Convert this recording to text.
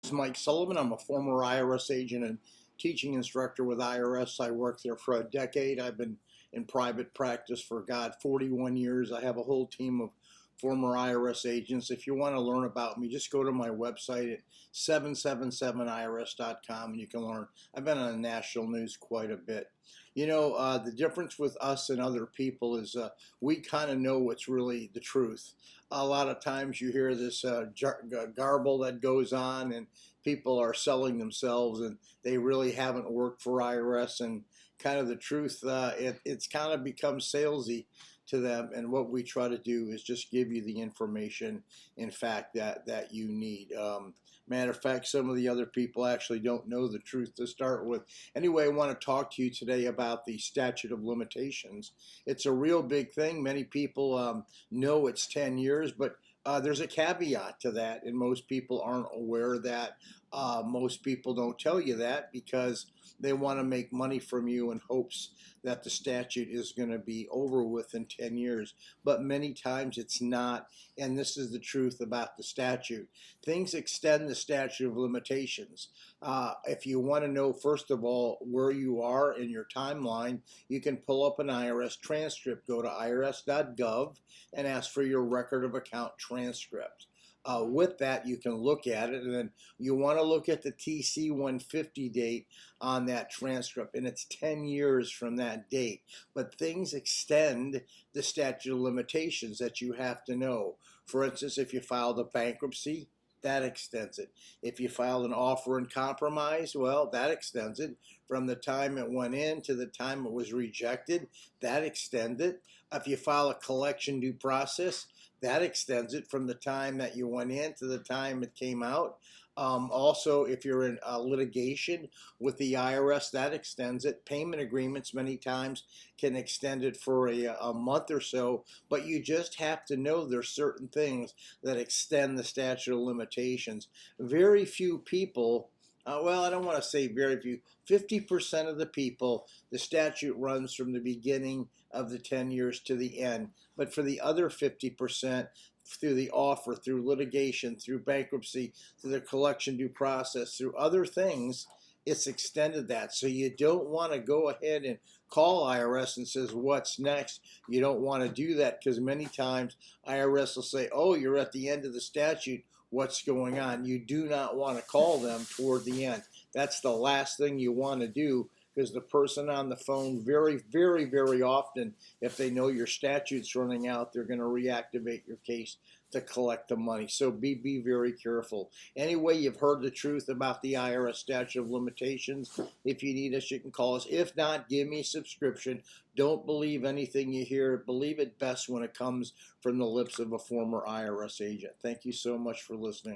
Is Mike Sullivan. I'm a former IRS agent and teaching instructor with IRS. I worked there for a decade. I've been in private practice for, 41 years. I have a whole team of former IRS agents. If you want to learn about me, just go to my website at 777irs.com and you can learn. I've been on the national news quite a bit. You know, the difference with us and other people is we kind of know what's really the truth. A lot of times you hear this garble that goes on, and people are selling themselves, and they really haven't worked for IRS. And kind of the truth, it's kind of become salesy to them. And what we try to do is just give you the information, in fact, that you need. Matter of fact, some of the other people actually don't know the truth to start with. Anyway, I want to talk to you today about the statute of limitations. It's a real big thing. Many people know it's 10 years, but there's a caveat to that, and most people aren't aware of that. Most people don't tell you that because they want to make money from you in hopes that the statute is going to be over with in 10 years. But many times it's not, and this is the truth about the statute. Things extend the statute of limitations. If you want to know, first of all, where you are in your timeline, you can pull up an IRS transcript. Go to irs.gov and ask for your record of account transcript. With that, you can look at it, and then you want to look at the TC 150 date on that transcript, and it's 10 years from that date. But things extend the statute of limitations that you have to know. For instance, if you filed a bankruptcy, that extends it. If you filed an offer in compromise, well, that extends it. From the time it went in to the time it was rejected, that extends it. If you file a collection due process, that extends it from the time that you went in to the time it came out. Also, if you're in litigation with the IRS, that extends it. Payment agreements many times can extend it for a month or so, but you just have to know there's certain things that extend the statute of limitations. Very few people, well, I don't want to say very few, 50% of the people, the statute runs from the beginning of the 10 years to the end. But for the other 50%, through the offer, through litigation, through bankruptcy, through the collection due process, through other things, it's extended that. So you don't want to go ahead and call IRS and says, what's next? You don't want to do that because many times IRS will say, oh, you're at the end of the statute. What's going on? You do not want to call them toward the end. That's the last thing you want to do, because the person on the phone very, very, very often, if they know your statute's running out, they're going to reactivate your case to collect the money. So be very careful. Anyway, you've heard the truth about the IRS statute of limitations. If you need us, you can call us. If not, give me a subscription. Don't believe anything you hear. Believe it best when it comes from the lips of a former IRS agent. Thank you so much for listening.